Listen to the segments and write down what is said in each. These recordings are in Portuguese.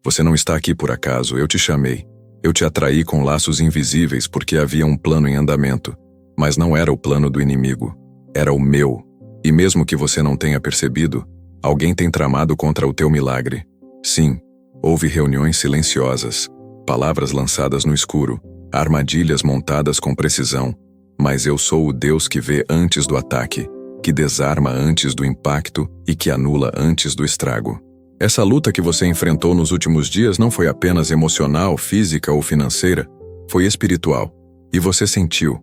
Você não está aqui por acaso, eu te chamei. Eu te atraí com laços invisíveis porque havia um plano em andamento. Mas não era o plano do inimigo. Era o meu. E mesmo que você não tenha percebido, alguém tem tramado contra o teu milagre. Sim, houve reuniões silenciosas, palavras lançadas no escuro, armadilhas montadas com precisão. Mas eu sou o Deus que vê antes do ataque, que desarma antes do impacto e que anula antes do estrago. Essa luta que você enfrentou nos últimos dias não foi apenas emocional, física ou financeira, foi espiritual. E você sentiu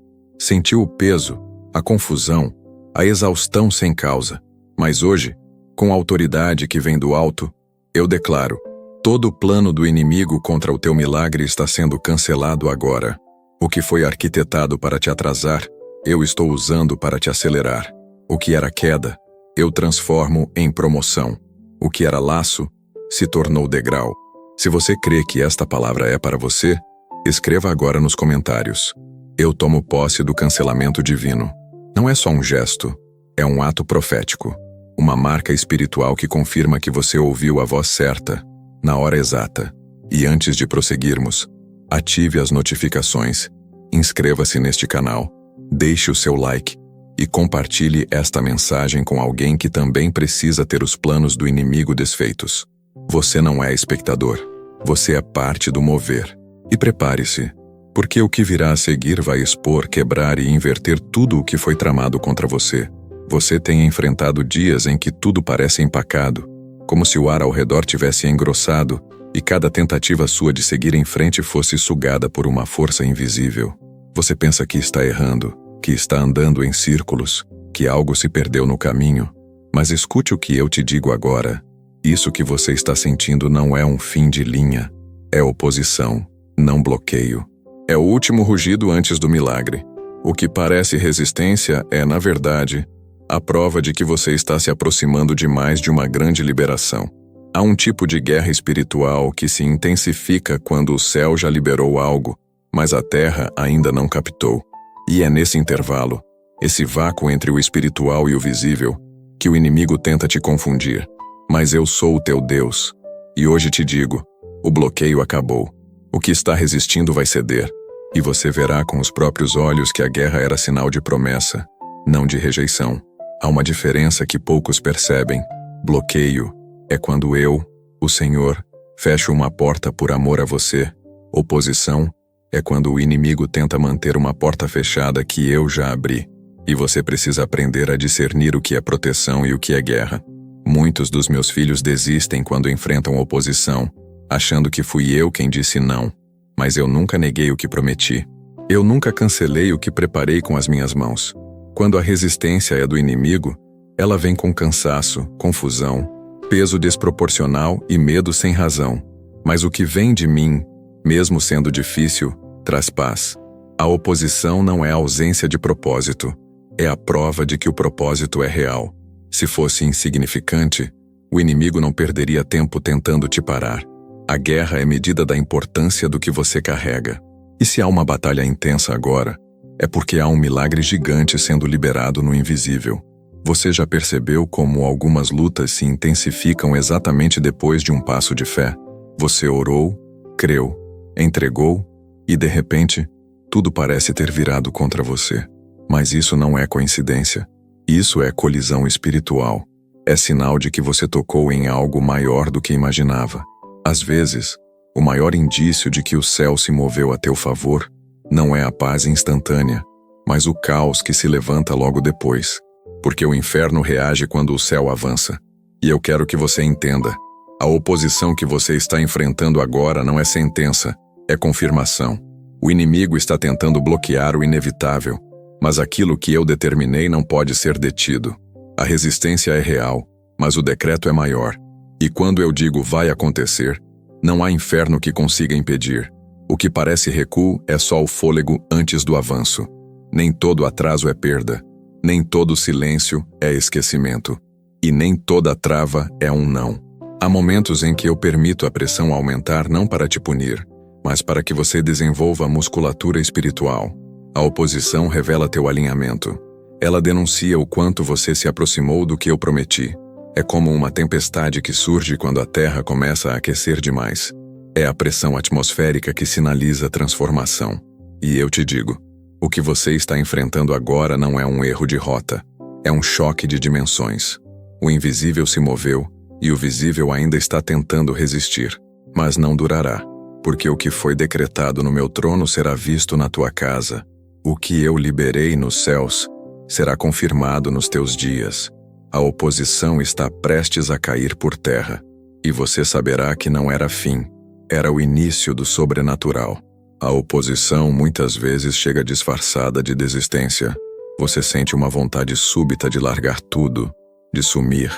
o peso, a confusão, a exaustão sem causa. Mas hoje, com a autoridade que vem do alto, eu declaro: todo o plano do inimigo contra o teu milagre está sendo cancelado agora. O que foi arquitetado para te atrasar, eu estou usando para te acelerar. O que era queda, eu transformo em promoção. O que era laço, se tornou degrau. Se você crê que esta palavra é para você, escreva agora nos comentários: eu tomo posse do cancelamento divino. Não é só um gesto, é um ato profético. Uma marca espiritual que confirma que você ouviu a voz certa, na hora exata. E antes de prosseguirmos, ative as notificações, inscreva-se neste canal, deixe o seu like e compartilhe esta mensagem com alguém que também precisa ter os planos do inimigo desfeitos. Você não é espectador, você é parte do mover. E prepare-se, porque o que virá a seguir vai expor, quebrar e inverter tudo o que foi tramado contra você. Você tem enfrentado dias em que tudo parece empacado, como se o ar ao redor tivesse engrossado e cada tentativa sua de seguir em frente fosse sugada por uma força invisível. Você pensa que está errando, que está andando em círculos, que algo se perdeu no caminho. Mas escute o que eu te digo agora. Isso que você está sentindo não é um fim de linha. É oposição, não bloqueio. É o último rugido antes do milagre. O que parece resistência é, na verdade, a prova de que você está se aproximando demais de uma grande liberação. Há um tipo de guerra espiritual que se intensifica quando o céu já liberou algo, mas a terra ainda não captou. E é nesse intervalo, esse vácuo entre o espiritual e o visível, que o inimigo tenta te confundir. Mas eu sou o teu Deus. E hoje te digo, o bloqueio acabou. O que está resistindo vai ceder. E você verá com os próprios olhos que a guerra era sinal de promessa, não de rejeição. Há uma diferença que poucos percebem. Bloqueio é quando eu, o Senhor, fecho uma porta por amor a você. Oposição é quando o inimigo tenta manter uma porta fechada que eu já abri. E você precisa aprender a discernir o que é proteção e o que é guerra. Muitos dos meus filhos desistem quando enfrentam oposição, achando que fui eu quem disse não. Mas eu nunca neguei o que prometi. Eu nunca cancelei o que preparei com as minhas mãos. Quando a resistência é do inimigo, ela vem com cansaço, confusão, peso desproporcional e medo sem razão. Mas o que vem de mim, mesmo sendo difícil, traz paz. A oposição não é a ausência de propósito, é a prova de que o propósito é real. Se fosse insignificante, o inimigo não perderia tempo tentando te parar. A guerra é medida da importância do que você carrega. E se há uma batalha intensa agora, é porque há um milagre gigante sendo liberado no invisível. Você já percebeu como algumas lutas se intensificam exatamente depois de um passo de fé? Você orou, creu, entregou e, de repente, tudo parece ter virado contra você. Mas isso não é coincidência. Isso é colisão espiritual. É sinal de que você tocou em algo maior do que imaginava. Às vezes, o maior indício de que o céu se moveu a teu favor não é a paz instantânea, mas o caos que se levanta logo depois. Porque o inferno reage quando o céu avança. E eu quero que você entenda. A oposição que você está enfrentando agora não é sentença, é confirmação. O inimigo está tentando bloquear o inevitável, mas aquilo que eu determinei não pode ser detido. A resistência é real, mas o decreto é maior. E quando eu digo vai acontecer, não há inferno que consiga impedir. O que parece recuo é só o fôlego antes do avanço. Nem todo atraso é perda, nem todo silêncio é esquecimento, e nem toda trava é um não. Há momentos em que eu permito a pressão aumentar não para te punir, mas para que você desenvolva a musculatura espiritual. A oposição revela teu alinhamento. Ela denuncia o quanto você se aproximou do que eu prometi. É como uma tempestade que surge quando a Terra começa a aquecer demais. É a pressão atmosférica que sinaliza a transformação. E eu te digo, o que você está enfrentando agora não é um erro de rota. É um choque de dimensões. O invisível se moveu e o visível ainda está tentando resistir. Mas não durará, porque o que foi decretado no meu trono será visto na tua casa. O que eu liberei nos céus será confirmado nos teus dias. A oposição está prestes a cair por terra, e você saberá que não era fim, era o início do sobrenatural. A oposição muitas vezes chega disfarçada de desistência. Você sente uma vontade súbita de largar tudo, de sumir,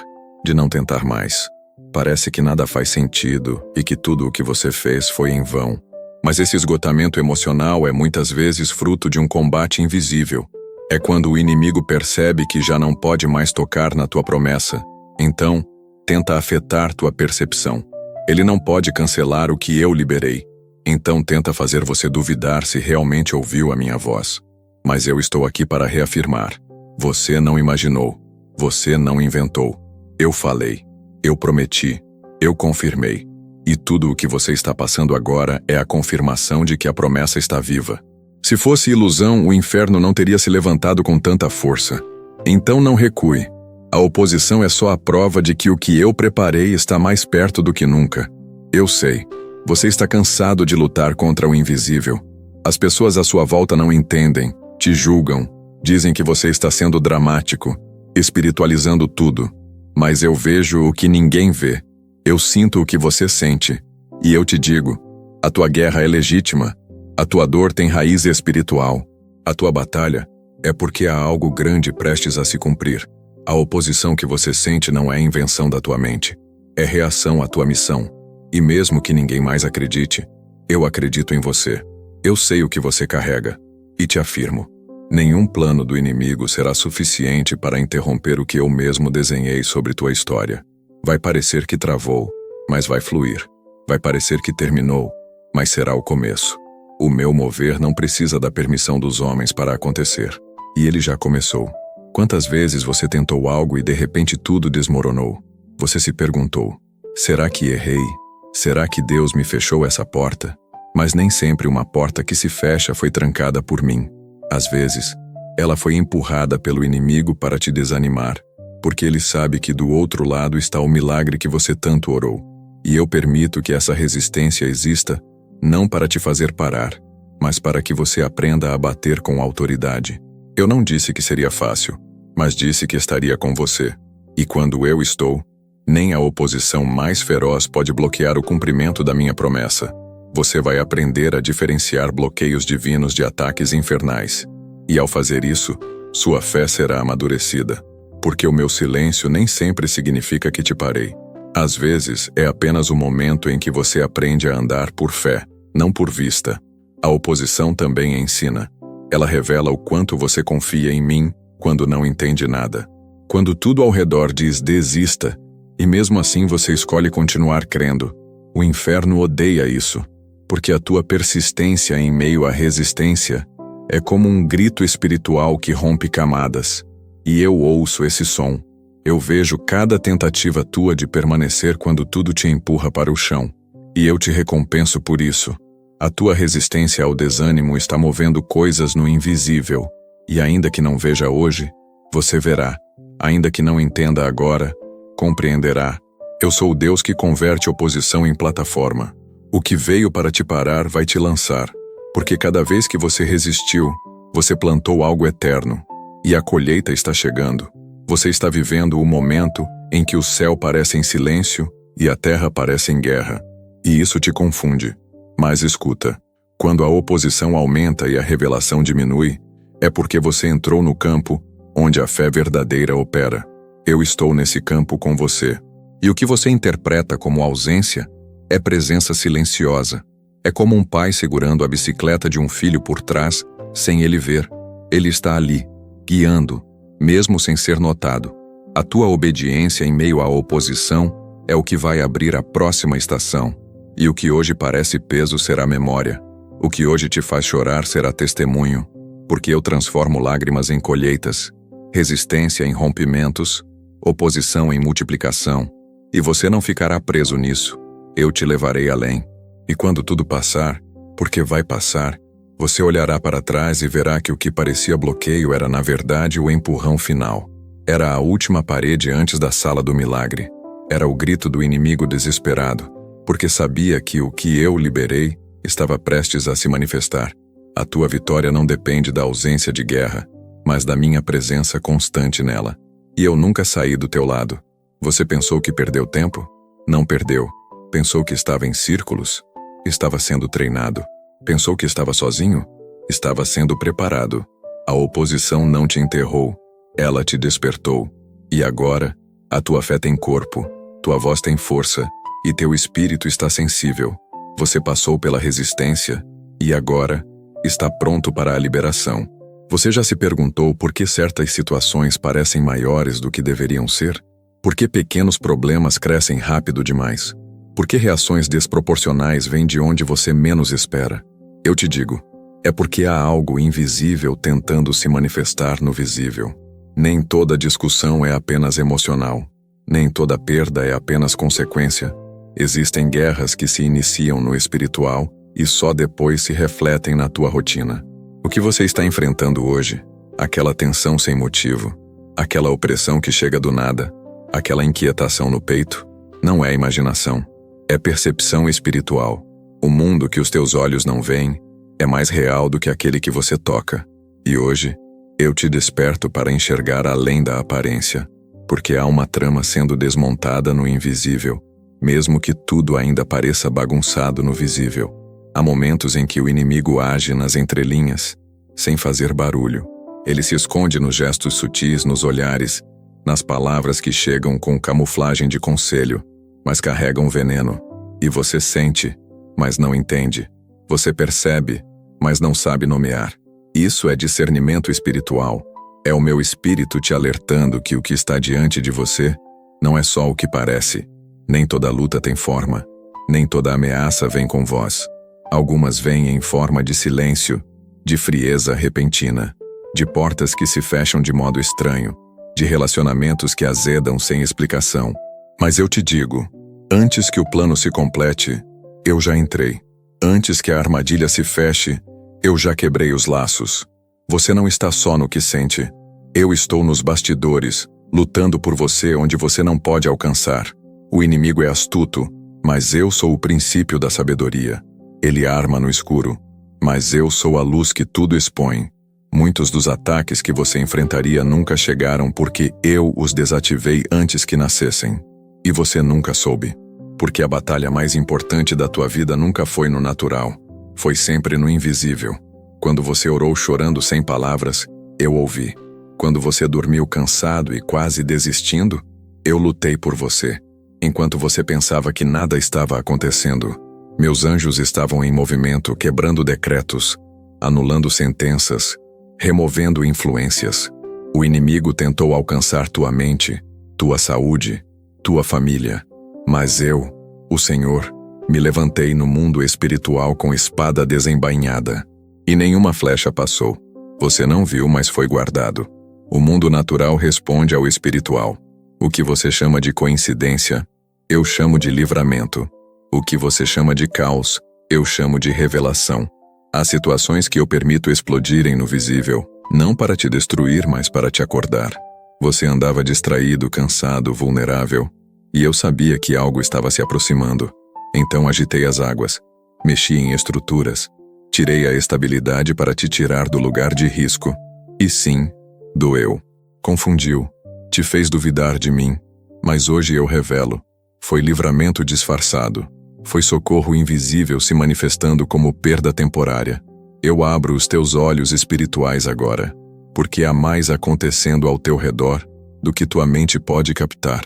de não tentar mais. Parece que nada faz sentido e que tudo o que você fez foi em vão. Mas esse esgotamento emocional é muitas vezes fruto de um combate invisível. É quando o inimigo percebe que já não pode mais tocar na tua promessa. Então, tenta afetar tua percepção. Ele não pode cancelar o que eu liberei. Então tenta fazer você duvidar se realmente ouviu a minha voz. Mas eu estou aqui para reafirmar. Você não imaginou. Você não inventou. Eu falei. Eu prometi. Eu confirmei. E tudo o que você está passando agora é a confirmação de que a promessa está viva. Se fosse ilusão, o inferno não teria se levantado com tanta força. Então não recue. A oposição é só a prova de que o que eu preparei está mais perto do que nunca. Eu sei. Você está cansado de lutar contra o invisível. As pessoas à sua volta não entendem, te julgam, dizem que você está sendo dramático, espiritualizando tudo. Mas eu vejo o que ninguém vê. Eu sinto o que você sente. E eu te digo, a tua guerra é legítima. A tua dor tem raiz espiritual. A tua batalha é porque há algo grande prestes a se cumprir. A oposição que você sente não é invenção da tua mente. É reação à tua missão. E mesmo que ninguém mais acredite, eu acredito em você. Eu sei o que você carrega. E te afirmo, nenhum plano do inimigo será suficiente para interromper o que eu mesmo desenhei sobre tua história. Vai parecer que travou, mas vai fluir. Vai parecer que terminou, mas será o começo. O meu mover não precisa da permissão dos homens para acontecer. E ele já começou. Quantas vezes você tentou algo e de repente tudo desmoronou? Você se perguntou, será que errei? Será que Deus me fechou essa porta? Mas nem sempre uma porta que se fecha foi trancada por mim. Às vezes, ela foi empurrada pelo inimigo para te desanimar, porque ele sabe que do outro lado está o milagre que você tanto orou. E eu permito que essa resistência exista, não para te fazer parar, mas para que você aprenda a bater com autoridade. Eu não disse que seria fácil, mas disse que estaria com você. E quando eu estou, nem a oposição mais feroz pode bloquear o cumprimento da minha promessa. Você vai aprender a diferenciar bloqueios divinos de ataques infernais. E ao fazer isso, sua fé será amadurecida. Porque o meu silêncio nem sempre significa que te parei. Às vezes, é apenas o momento em que você aprende a andar por fé, não por vista. A oposição também ensina. Ela revela o quanto você confia em mim quando não entende nada. Quando tudo ao redor diz desista, e mesmo assim você escolhe continuar crendo. O inferno odeia isso, porque a tua persistência em meio à resistência é como um grito espiritual que rompe camadas. E eu ouço esse som. Eu vejo cada tentativa tua de permanecer quando tudo te empurra para o chão. E eu te recompenso por isso. A tua resistência ao desânimo está movendo coisas no invisível. E ainda que não veja hoje, você verá. Ainda que não entenda agora, compreenderá. Eu sou o Deus que converte oposição em plataforma. O que veio para te parar vai te lançar. Porque cada vez que você resistiu, você plantou algo eterno. E a colheita está chegando. Você está vivendo o momento em que o céu parece em silêncio e a terra parece em guerra. E isso te confunde. Mas escuta, quando a oposição aumenta e a revelação diminui, é porque você entrou no campo onde a fé verdadeira opera. Eu estou nesse campo com você. E o que você interpreta como ausência é presença silenciosa. É como um pai segurando a bicicleta de um filho por trás, sem ele ver. Ele está ali, guiando, mesmo sem ser notado. A tua obediência em meio à oposição é o que vai abrir a próxima estação. E o que hoje parece peso será memória. O que hoje te faz chorar será testemunho, porque eu transformo lágrimas em colheitas, resistência em rompimentos, oposição em multiplicação, e você não ficará preso nisso. Eu te levarei além. E quando tudo passar, porque vai passar, você olhará para trás e verá que o que parecia bloqueio era na verdade o empurrão final. Era a última parede antes da sala do milagre. Era o grito do inimigo desesperado, porque sabia que o que eu liberei estava prestes a se manifestar. A tua vitória não depende da ausência de guerra, mas da minha presença constante nela. E eu nunca saí do teu lado. Você pensou que perdeu tempo? Não perdeu. Pensou que estava em círculos? Estava sendo treinado. Pensou que estava sozinho? Estava sendo preparado. A oposição não te enterrou. Ela te despertou. E agora, a tua fé tem corpo, tua voz tem força, e teu espírito está sensível. Você passou pela resistência, e agora está pronto para a liberação. Você já se perguntou por que certas situações parecem maiores do que deveriam ser? Por que pequenos problemas crescem rápido demais? Por que reações desproporcionais vêm de onde você menos espera? Eu te digo, é porque há algo invisível tentando se manifestar no visível. Nem toda discussão é apenas emocional. Nem toda perda é apenas consequência. Existem guerras que se iniciam no espiritual e só depois se refletem na tua rotina. O que você está enfrentando hoje, aquela tensão sem motivo, aquela opressão que chega do nada, aquela inquietação no peito, não é imaginação. É percepção espiritual. O mundo que os teus olhos não veem é mais real do que aquele que você toca. E hoje, eu te desperto para enxergar além da aparência, porque há uma trama sendo desmontada no invisível, mesmo que tudo ainda pareça bagunçado no visível. Há momentos em que o inimigo age nas entrelinhas, sem fazer barulho. Ele se esconde nos gestos sutis, nos olhares, nas palavras que chegam com camuflagem de conselho, mas carregam veneno. E você sente, mas não entende. Você percebe, mas não sabe nomear. Isso é discernimento espiritual. É o meu espírito te alertando que o que está diante de você não é só o que parece. Nem toda luta tem forma. Nem toda ameaça vem com voz. Algumas vêm em forma de silêncio, de frieza repentina, de portas que se fecham de modo estranho, de relacionamentos que azedam sem explicação. Mas eu te digo, antes que o plano se complete, eu já entrei. Antes que a armadilha se feche, eu já quebrei os laços. Você não está só no que sente. Eu estou nos bastidores, lutando por você onde você não pode alcançar. O inimigo é astuto, mas eu sou o princípio da sabedoria. Ele arma no escuro, mas eu sou a luz que tudo expõe. Muitos dos ataques que você enfrentaria nunca chegaram porque eu os desativei antes que nascessem. E você nunca soube. Porque a batalha mais importante da tua vida nunca foi no natural. Foi sempre no invisível. Quando você orou chorando sem palavras, eu ouvi. Quando você dormiu cansado e quase desistindo, eu lutei por você. Enquanto você pensava que nada estava acontecendo, meus anjos estavam em movimento, quebrando decretos, anulando sentenças, removendo influências. O inimigo tentou alcançar tua mente, tua saúde, tua família. Mas eu, o Senhor, me levantei no mundo espiritual com espada desembainhada. E nenhuma flecha passou. Você não viu, mas foi guardado. O mundo natural responde ao espiritual. O que você chama de coincidência, eu chamo de livramento. O que você chama de caos, eu chamo de revelação. Há situações que eu permito explodirem no visível, não para te destruir, mas para te acordar. Você andava distraído, cansado, vulnerável, e eu sabia que algo estava se aproximando. Então agitei as águas, mexi em estruturas, tirei a estabilidade para te tirar do lugar de risco. E sim, doeu. Confundiu. Te fez duvidar de mim. Mas hoje eu revelo. Foi livramento disfarçado. Foi socorro invisível se manifestando como perda temporária. Eu abro os teus olhos espirituais agora, porque há mais acontecendo ao teu redor do que tua mente pode captar.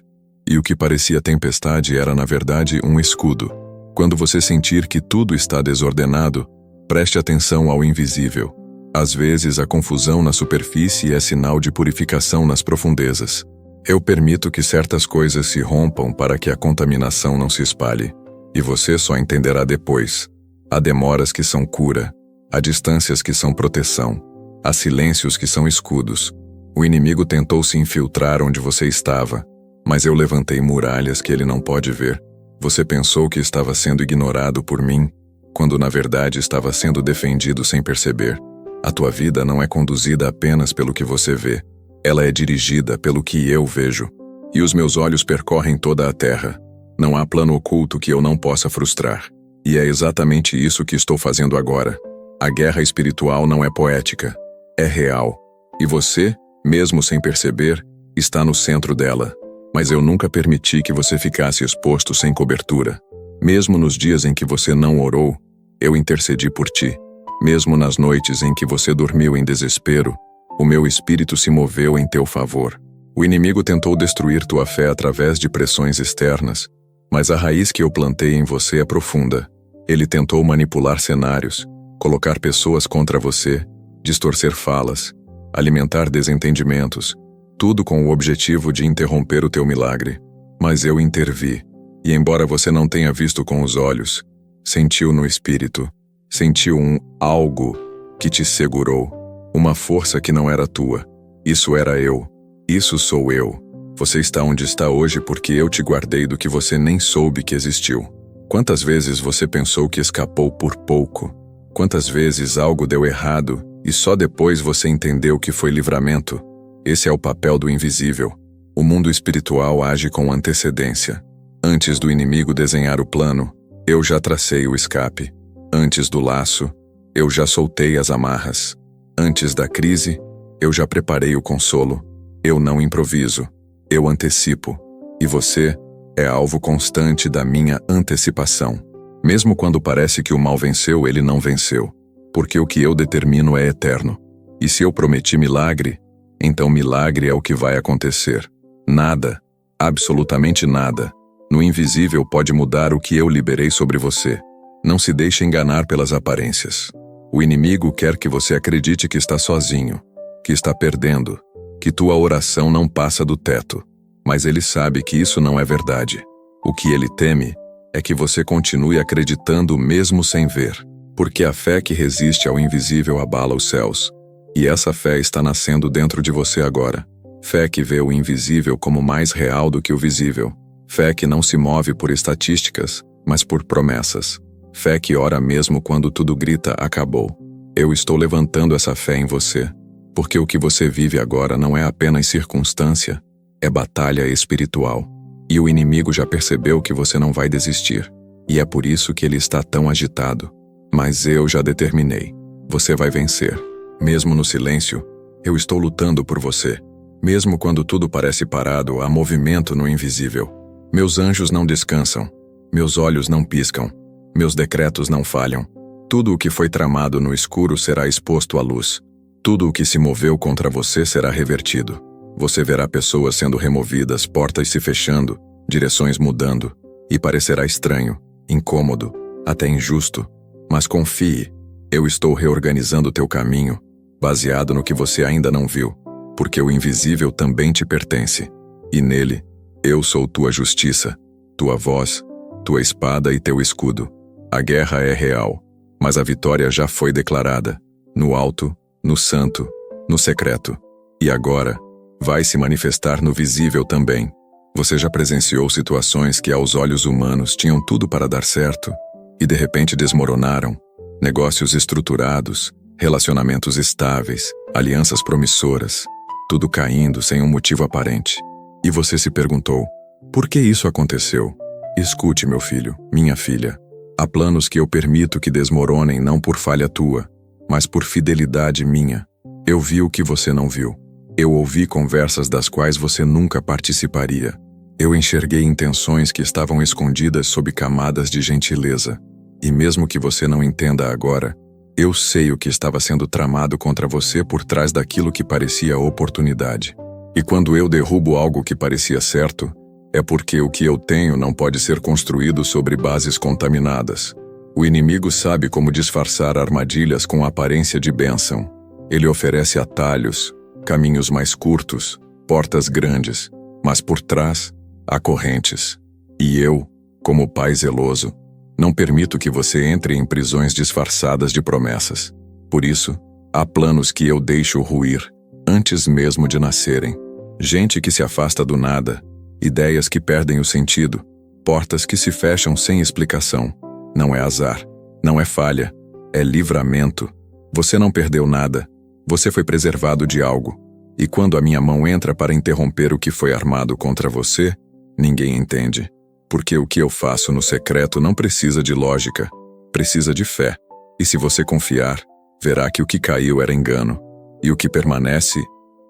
E o que parecia tempestade era, na verdade, um escudo. Quando você sentir que tudo está desordenado, preste atenção ao invisível. Às vezes, a confusão na superfície é sinal de purificação nas profundezas. Eu permito que certas coisas se rompam para que a contaminação não se espalhe. E você só entenderá depois. Há demoras que são cura, há distâncias que são proteção, há silêncios que são escudos. O inimigo tentou se infiltrar onde você estava, mas eu levantei muralhas que ele não pode ver. Você pensou que estava sendo ignorado por mim, quando na verdade estava sendo defendido sem perceber. A tua vida não é conduzida apenas pelo que você vê. Ela é dirigida pelo que eu vejo. E os meus olhos percorrem toda a terra. Não há plano oculto que eu não possa frustrar. E é exatamente isso que estou fazendo agora. A guerra espiritual não é poética. É real. E você, mesmo sem perceber, está no centro dela. Mas eu nunca permiti que você ficasse exposto sem cobertura. Mesmo nos dias em que você não orou, eu intercedi por ti. Mesmo nas noites em que você dormiu em desespero, o meu espírito se moveu em teu favor. O inimigo tentou destruir tua fé através de pressões externas, mas a raiz que eu plantei em você é profunda. Ele tentou manipular cenários, colocar pessoas contra você, distorcer falas, alimentar desentendimentos, tudo com o objetivo de interromper o teu milagre. Mas eu intervi, e embora você não tenha visto com os olhos, sentiu no espírito, sentiu algo que te segurou, uma força que não era tua. Isso era eu. Isso sou eu. Você está onde está hoje porque eu te guardei do que você nem soube que existiu. Quantas vezes você pensou que escapou por pouco? Quantas vezes algo deu errado e só depois você entendeu que foi livramento? Esse é o papel do invisível. O mundo espiritual age com antecedência. Antes do inimigo desenhar o plano, eu já tracei o escape. Antes do laço, eu já soltei as amarras. Antes da crise, eu já preparei o consolo. Eu não improviso, eu antecipo. E você é alvo constante da minha antecipação. Mesmo quando parece que o mal venceu, ele não venceu. Porque o que eu determino é eterno. E se eu prometi milagre, então milagre é o que vai acontecer. Nada, absolutamente nada, no invisível pode mudar o que eu liberei sobre você. Não se deixe enganar pelas aparências. O inimigo quer que você acredite que está sozinho, que está perdendo, que tua oração não passa do teto. Mas ele sabe que isso não é verdade. O que ele teme é que você continue acreditando mesmo sem ver. Porque a fé que resiste ao invisível abala os céus. E essa fé está nascendo dentro de você agora. Fé que vê o invisível como mais real do que o visível. Fé que não se move por estatísticas, mas por promessas. Fé que ora mesmo quando tudo grita acabou. Eu estou levantando essa fé em você. Porque o que você vive agora não é apenas circunstância, é batalha espiritual. E o inimigo já percebeu que você não vai desistir. E é por isso que ele está tão agitado. Mas eu já determinei. Você vai vencer. Mesmo no silêncio, eu estou lutando por você. Mesmo quando tudo parece parado, há movimento no invisível. Meus anjos não descansam. Meus olhos não piscam. Meus decretos não falham. Tudo o que foi tramado no escuro será exposto à luz. Tudo o que se moveu contra você será revertido. Você verá pessoas sendo removidas, portas se fechando, direções mudando. E parecerá estranho, incômodo, até injusto. Mas confie, eu estou reorganizando teu caminho, baseado no que você ainda não viu. Porque o invisível também te pertence. E nele, eu sou tua justiça, tua voz, tua espada e teu escudo. A guerra é real, mas a vitória já foi declarada. No alto, no santo, no secreto. E agora, vai se manifestar no visível também. Você já presenciou situações que aos olhos humanos tinham tudo para dar certo e de repente desmoronaram? Negócios estruturados, relacionamentos estáveis, alianças promissoras, tudo caindo sem um motivo aparente. E você se perguntou, por que isso aconteceu? Escute, meu filho, minha filha. Há planos que eu permito que desmoronem não por falha tua, mas por fidelidade minha. Eu vi o que você não viu. Eu ouvi conversas das quais você nunca participaria. Eu enxerguei intenções que estavam escondidas sob camadas de gentileza. E mesmo que você não entenda agora, eu sei o que estava sendo tramado contra você por trás daquilo que parecia oportunidade. E quando eu derrubo algo que parecia certo, é porque o que eu tenho não pode ser construído sobre bases contaminadas. O inimigo sabe como disfarçar armadilhas com aparência de bênção. Ele oferece atalhos, caminhos mais curtos, portas grandes, mas por trás há correntes. E eu, como pai zeloso, não permito que você entre em prisões disfarçadas de promessas. Por isso, há planos que eu deixo ruir, antes mesmo de nascerem. Gente que se afasta do nada, ideias que perdem o sentido, portas que se fecham sem explicação. Não é azar, não é falha, é livramento. Você não perdeu nada, você foi preservado de algo. E quando a minha mão entra para interromper o que foi armado contra você, ninguém entende. Porque o que eu faço no secreto não precisa de lógica, precisa de fé. E se você confiar, verá que o que caiu era engano, e o que permanece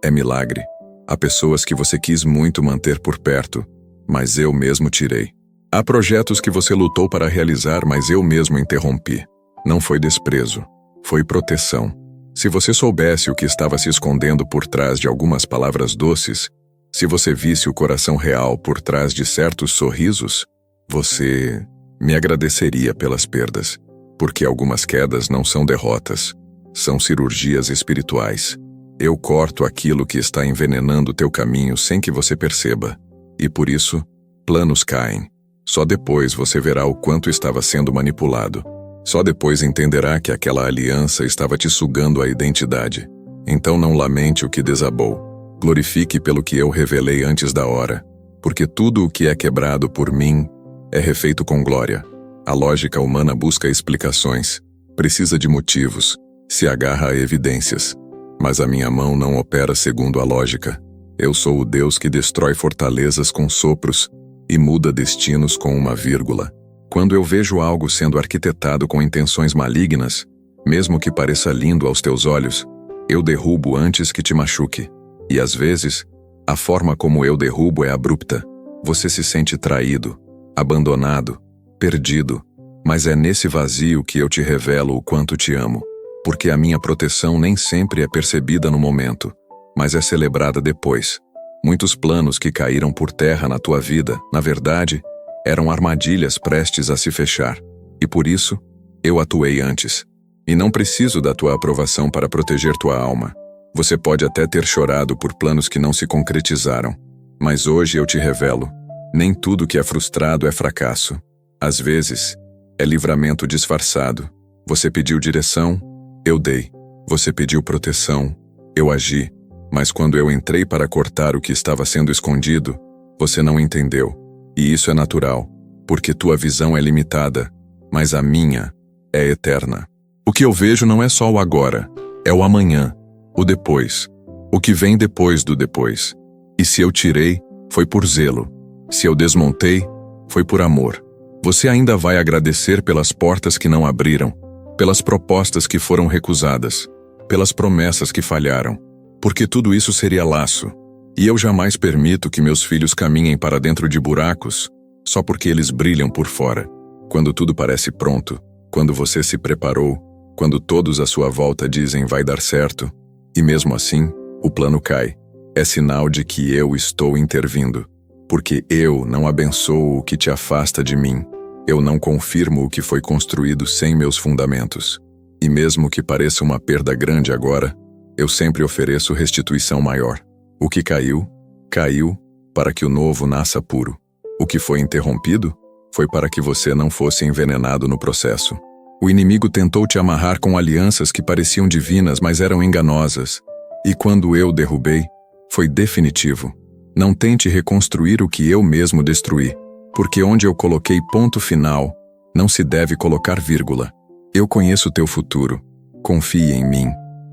é milagre. Há pessoas que você quis muito manter por perto, mas eu mesmo tirei. Há projetos que você lutou para realizar, mas eu mesmo interrompi. Não foi desprezo, foi proteção. Se você soubesse o que estava se escondendo por trás de algumas palavras doces, se você visse o coração real por trás de certos sorrisos, você me agradeceria pelas perdas, porque algumas quedas não são derrotas, são cirurgias espirituais. Eu corto aquilo que está envenenando teu caminho sem que você perceba, e por isso, planos caem. Só depois você verá o quanto estava sendo manipulado. Só depois entenderá que aquela aliança estava te sugando a identidade. Então não lamente o que desabou. Glorifique pelo que eu revelei antes da hora, porque tudo o que é quebrado por mim é refeito com glória. A lógica humana busca explicações, precisa de motivos, se agarra a evidências. Mas a minha mão não opera segundo a lógica. Eu sou o Deus que destrói fortalezas com sopros e muda destinos com uma vírgula. Quando eu vejo algo sendo arquitetado com intenções malignas, mesmo que pareça lindo aos teus olhos, eu derrubo antes que te machuque. E às vezes, a forma como eu derrubo é abrupta. Você se sente traído, abandonado, perdido, mas é nesse vazio que eu te revelo o quanto te amo. Porque a minha proteção nem sempre é percebida no momento, mas é celebrada depois. Muitos planos que caíram por terra na tua vida, na verdade, eram armadilhas prestes a se fechar. E por isso, eu atuei antes. E não preciso da tua aprovação para proteger tua alma. Você pode até ter chorado por planos que não se concretizaram, mas hoje eu te revelo, nem tudo que é frustrado é fracasso. Às vezes, é livramento disfarçado. Você pediu direção, eu dei. Você pediu proteção, eu agi. Mas quando eu entrei para cortar o que estava sendo escondido, você não entendeu. E isso é natural, porque tua visão é limitada, mas a minha é eterna. O que eu vejo não é só o agora, é o amanhã, o depois, o que vem depois do depois. E se eu tirei, foi por zelo. Se eu desmontei, foi por amor. Você ainda vai agradecer pelas portas que não abriram, pelas propostas que foram recusadas, pelas promessas que falharam, porque tudo isso seria laço. E eu jamais permito que meus filhos caminhem para dentro de buracos, só porque eles brilham por fora. Quando tudo parece pronto, quando você se preparou, quando todos à sua volta dizem vai dar certo, e mesmo assim, o plano cai. É sinal de que eu estou intervindo, porque eu não abençoo o que te afasta de mim. Eu não confirmo o que foi construído sem meus fundamentos. E mesmo que pareça uma perda grande agora, eu sempre ofereço restituição maior. O que caiu, caiu para que o novo nasça puro. O que foi interrompido, foi para que você não fosse envenenado no processo. O inimigo tentou te amarrar com alianças que pareciam divinas, mas eram enganosas. E quando eu derrubei, foi definitivo. Não tente reconstruir o que eu mesmo destruí, porque onde eu coloquei ponto final, não se deve colocar vírgula. Eu conheço teu futuro. Confie em mim.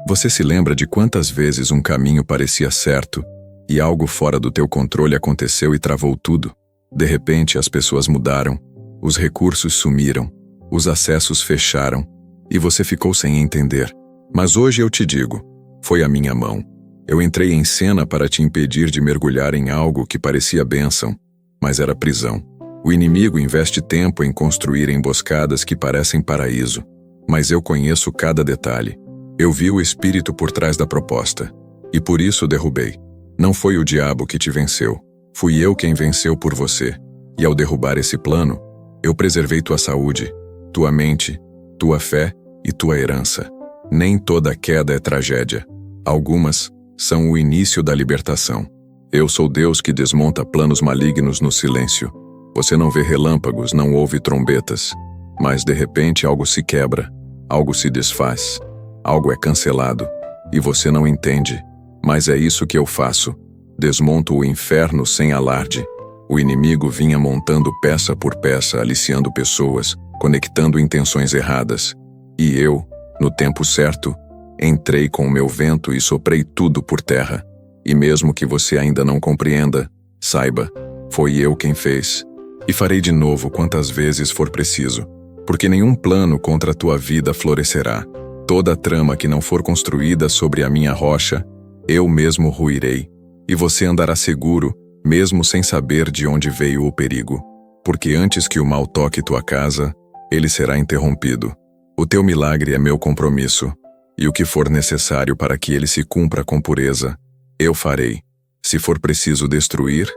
Você se lembra de quantas vezes um caminho parecia certo e algo fora do teu controle aconteceu e travou tudo? De repente as pessoas mudaram, os recursos sumiram, os acessos fecharam e você ficou sem entender. Mas hoje eu te digo, foi a minha mão. Eu entrei em cena para te impedir de mergulhar em algo que parecia bênção, mas era prisão. O inimigo investe tempo em construir emboscadas que parecem paraíso, mas eu conheço cada detalhe. Eu vi o espírito por trás da proposta, e por isso derrubei. Não foi o diabo que te venceu, fui eu quem venceu por você. E ao derrubar esse plano, eu preservei tua saúde, tua mente, tua fé e tua herança. Nem toda queda é tragédia. Algumas são o início da libertação. Eu sou Deus que desmonta planos malignos no silêncio. Você não vê relâmpagos, não ouve trombetas, mas de repente algo se quebra, algo se desfaz. Algo é cancelado, e você não entende. Mas é isso que eu faço. Desmonto o inferno sem alarde. O inimigo vinha montando peça por peça, aliciando pessoas, conectando intenções erradas. E eu, no tempo certo, entrei com o meu vento e soprei tudo por terra. E mesmo que você ainda não compreenda, saiba, foi eu quem fez. E farei de novo quantas vezes for preciso, porque nenhum plano contra a tua vida florescerá. Toda trama que não for construída sobre a minha rocha, eu mesmo ruirei, e você andará seguro, mesmo sem saber de onde veio o perigo. Porque antes que o mal toque tua casa, ele será interrompido. O teu milagre é meu compromisso, e o que for necessário para que ele se cumpra com pureza, eu farei. Se for preciso destruir,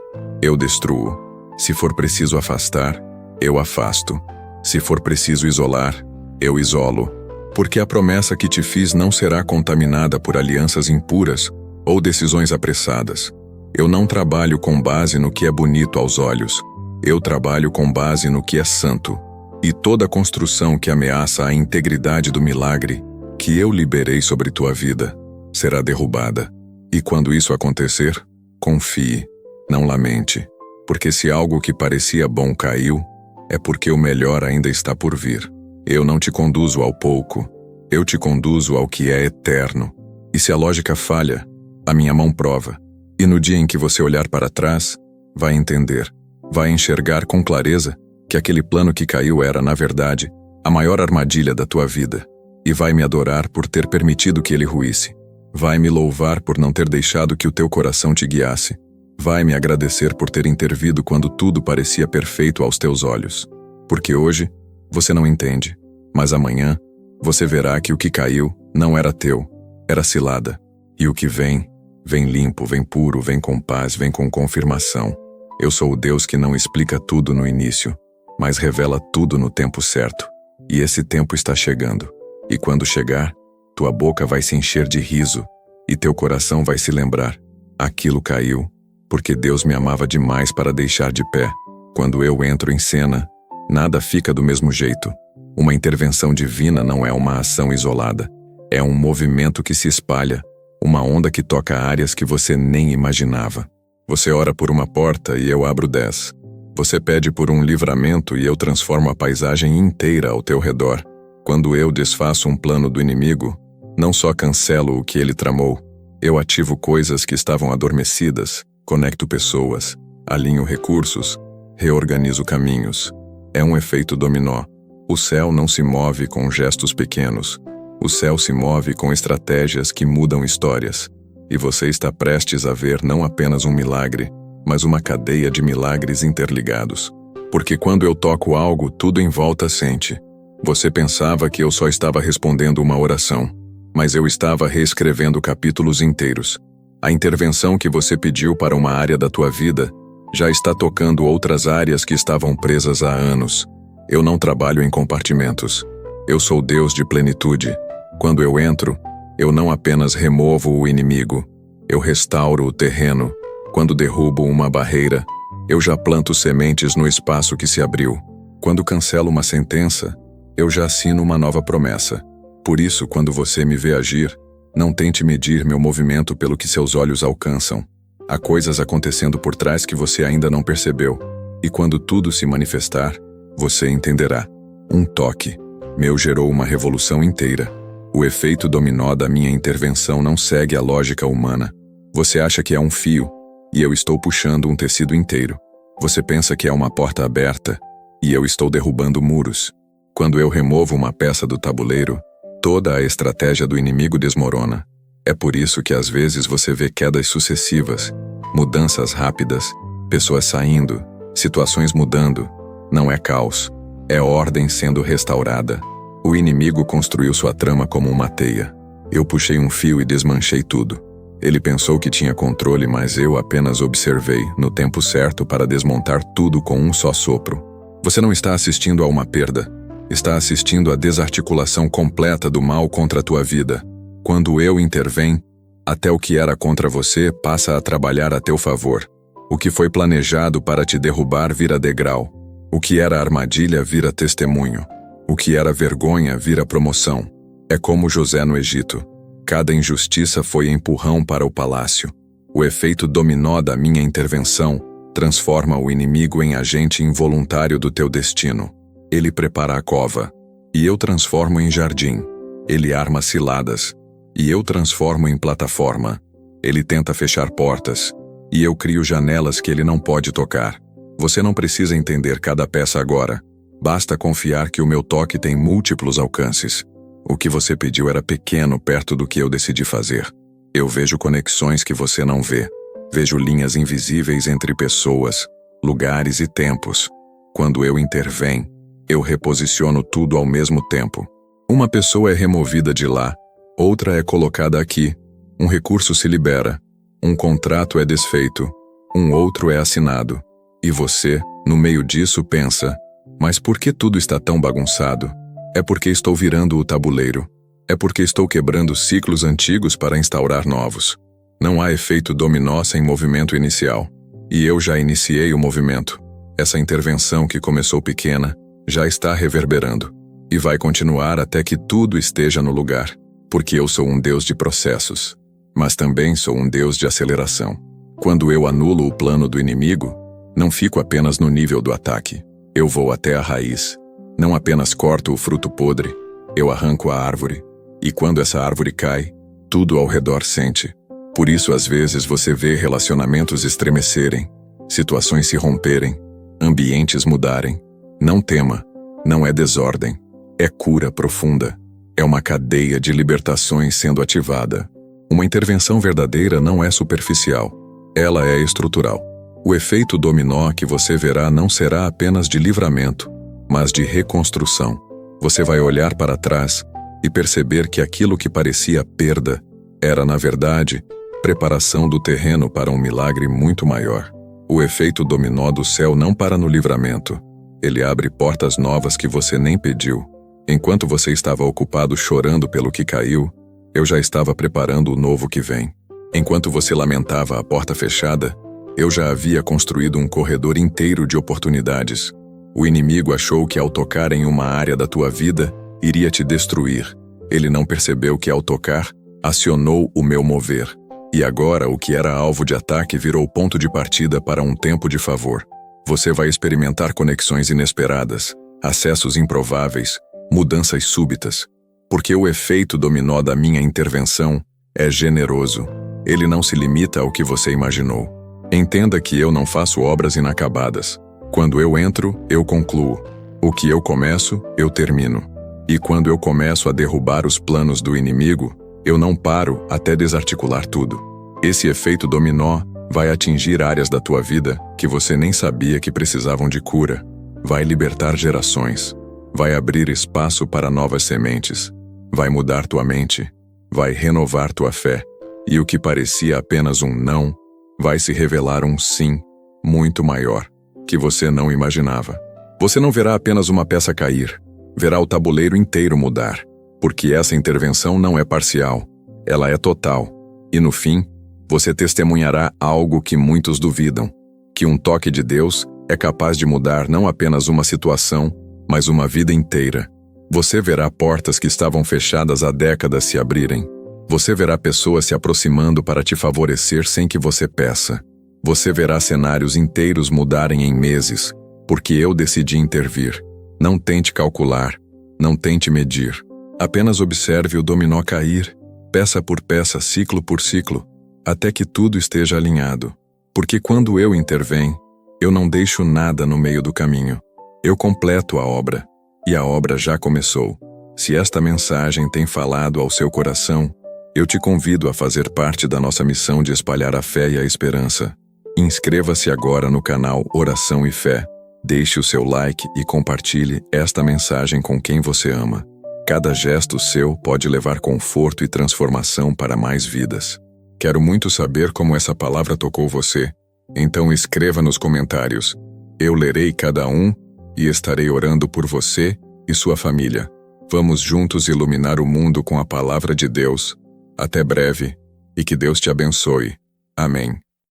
eu destruo. Se for preciso afastar, eu afasto. Se for preciso isolar, eu isolo. Porque a promessa que te fiz não será contaminada por alianças impuras ou decisões apressadas. Eu não trabalho com base no que é bonito aos olhos. Eu trabalho com base no que é santo. E toda construção que ameaça a integridade do milagre que eu liberei sobre tua vida será derrubada. E quando isso acontecer, confie, não lamente. Porque se algo que parecia bom caiu, é porque o melhor ainda está por vir. Eu não te conduzo ao pouco, eu te conduzo ao que é eterno. E se a lógica falha, a minha mão prova. E no dia em que você olhar para trás, vai entender, vai enxergar com clareza que aquele plano que caiu era, na verdade, a maior armadilha da tua vida. E vai me adorar por ter permitido que ele ruísse. Vai me louvar por não ter deixado que o teu coração te guiasse. Vai me agradecer por ter intervido quando tudo parecia perfeito aos teus olhos. Porque hoje, você não entende, mas amanhã, você verá que o que caiu não era teu, era cilada. E o que vem, vem limpo, vem puro, vem com paz, vem com confirmação. Eu sou o Deus que não explica tudo no início, mas revela tudo no tempo certo. E esse tempo está chegando. E quando chegar, tua boca vai se encher de riso, e teu coração vai se lembrar. Aquilo caiu, porque Deus me amava demais para deixar de pé. Quando eu entro em cena, nada fica do mesmo jeito. Uma intervenção divina não é uma ação isolada. É um movimento que se espalha, uma onda que toca áreas que você nem imaginava. Você ora por uma porta e eu abro 10. Você pede por um livramento e eu transformo a paisagem inteira ao teu redor. Quando eu desfaço um plano do inimigo, não só cancelo o que ele tramou, eu ativo coisas que estavam adormecidas, conecto pessoas, alinho recursos, reorganizo caminhos. É um efeito dominó. O céu não se move com gestos pequenos. O céu se move com estratégias que mudam histórias. E você está prestes a ver não apenas um milagre, mas uma cadeia de milagres interligados. Porque quando eu toco algo, tudo em volta sente. Você pensava que eu só estava respondendo uma oração, mas eu estava reescrevendo capítulos inteiros. A intervenção que você pediu para uma área da tua vida já está tocando outras áreas que estavam presas há anos. Eu não trabalho em compartimentos. Eu sou Deus de plenitude. Quando eu entro, eu não apenas removo o inimigo, eu restauro o terreno. Quando derrubo uma barreira, eu já planto sementes no espaço que se abriu. Quando cancelo uma sentença, eu já assino uma nova promessa. Por isso, quando você me vê agir, não tente medir meu movimento pelo que seus olhos alcançam. Há coisas acontecendo por trás que você ainda não percebeu. E quando tudo se manifestar, você entenderá. Um toque meu gerou uma revolução inteira. O efeito dominó da minha intervenção não segue a lógica humana. Você acha que é um fio, e eu estou puxando um tecido inteiro. Você pensa que é uma porta aberta, e eu estou derrubando muros. Quando eu removo uma peça do tabuleiro, toda a estratégia do inimigo desmorona. É por isso que às vezes você vê quedas sucessivas, mudanças rápidas, pessoas saindo, situações mudando. Não é caos, é ordem sendo restaurada. O inimigo construiu sua trama como uma teia. Eu puxei um fio e desmanchei tudo. Ele pensou que tinha controle, mas eu apenas observei, no tempo certo, para desmontar tudo com um só sopro. Você não está assistindo a uma perda. Está assistindo à desarticulação completa do mal contra a tua vida. Quando eu intervenho, até o que era contra você passa a trabalhar a teu favor. O que foi planejado para te derrubar vira degrau. O que era armadilha vira testemunho. O que era vergonha vira promoção. É como José no Egito. Cada injustiça foi empurrão para o palácio. O efeito dominó da minha intervenção transforma o inimigo em agente involuntário do teu destino. Ele prepara a cova, e eu transformo em jardim. Ele arma ciladas, e eu transformo em plataforma. Ele tenta fechar portas, e eu crio janelas que ele não pode tocar. Você não precisa entender cada peça agora. Basta confiar que o meu toque tem múltiplos alcances. O que você pediu era pequeno perto do que eu decidi fazer. Eu vejo conexões que você não vê. Vejo linhas invisíveis entre pessoas, lugares e tempos. Quando eu intervenho, eu reposiciono tudo ao mesmo tempo. Uma pessoa é removida de lá, outra é colocada aqui. Um recurso se libera, um contrato é desfeito, um outro é assinado. E você, no meio disso, pensa: mas por que tudo está tão bagunçado? É porque estou virando o tabuleiro. É porque estou quebrando ciclos antigos para instaurar novos. Não há efeito dominó sem movimento inicial. E eu já iniciei o movimento. Essa intervenção que começou pequena já está reverberando. E vai continuar até que tudo esteja no lugar. Porque eu sou um Deus de processos. Mas também sou um Deus de aceleração. Quando eu anulo o plano do inimigo, não fico apenas no nível do ataque. Eu vou até a raiz. Não apenas corto o fruto podre, eu arranco a árvore. E quando essa árvore cai, tudo ao redor sente. Por isso, às vezes, você vê relacionamentos estremecerem, situações se romperem, ambientes mudarem. Não tema, não é desordem, é cura profunda. É uma cadeia de libertações sendo ativada. Uma intervenção verdadeira não é superficial, ela é estrutural. O efeito dominó que você verá não será apenas de livramento, mas de reconstrução. Você vai olhar para trás e perceber que aquilo que parecia perda era, na verdade, preparação do terreno para um milagre muito maior. O efeito dominó do céu não para no livramento. Ele abre portas novas que você nem pediu. Enquanto você estava ocupado chorando pelo que caiu, eu já estava preparando o novo que vem. Enquanto você lamentava a porta fechada, eu já havia construído um corredor inteiro de oportunidades. O inimigo achou que ao tocar em uma área da tua vida, iria te destruir. Ele não percebeu que ao tocar, acionou o meu mover. E agora o que era alvo de ataque virou ponto de partida para um tempo de favor. Você vai experimentar conexões inesperadas, acessos improváveis, mudanças súbitas. Porque o efeito dominó da minha intervenção é generoso. Ele não se limita ao que você imaginou. Entenda que eu não faço obras inacabadas. Quando eu entro, eu concluo. O que eu começo, eu termino. E quando eu começo a derrubar os planos do inimigo, eu não paro até desarticular tudo. Esse efeito dominó vai atingir áreas da tua vida que você nem sabia que precisavam de cura. Vai libertar gerações. Vai abrir espaço para novas sementes. Vai mudar tua mente. Vai renovar tua fé. E o que parecia apenas um não, vai se revelar um sim, muito maior, que você não imaginava. Você não verá apenas uma peça cair, verá o tabuleiro inteiro mudar, porque essa intervenção não é parcial, ela é total. E no fim, você testemunhará algo que muitos duvidam, que um toque de Deus é capaz de mudar não apenas uma situação, mas uma vida inteira. Você verá portas que estavam fechadas há décadas se abrirem. Você verá pessoas se aproximando para te favorecer sem que você peça. Você verá cenários inteiros mudarem em meses, porque eu decidi intervir. Não tente calcular, não tente medir. Apenas observe o dominó cair, peça por peça, ciclo por ciclo, até que tudo esteja alinhado. Porque quando eu intervenho, eu não deixo nada no meio do caminho. Eu completo a obra, e a obra já começou. Se esta mensagem tem falado ao seu coração, eu te convido a fazer parte da nossa missão de espalhar a fé e a esperança. Inscreva-se agora no canal Oração e Fé. Deixe o seu like e compartilhe esta mensagem com quem você ama. Cada gesto seu pode levar conforto e transformação para mais vidas. Quero muito saber como essa palavra tocou você. Então escreva nos comentários. Eu lerei cada um e estarei orando por você e sua família. Vamos juntos iluminar o mundo com a palavra de Deus. Até breve, e que Deus te abençoe. Amém.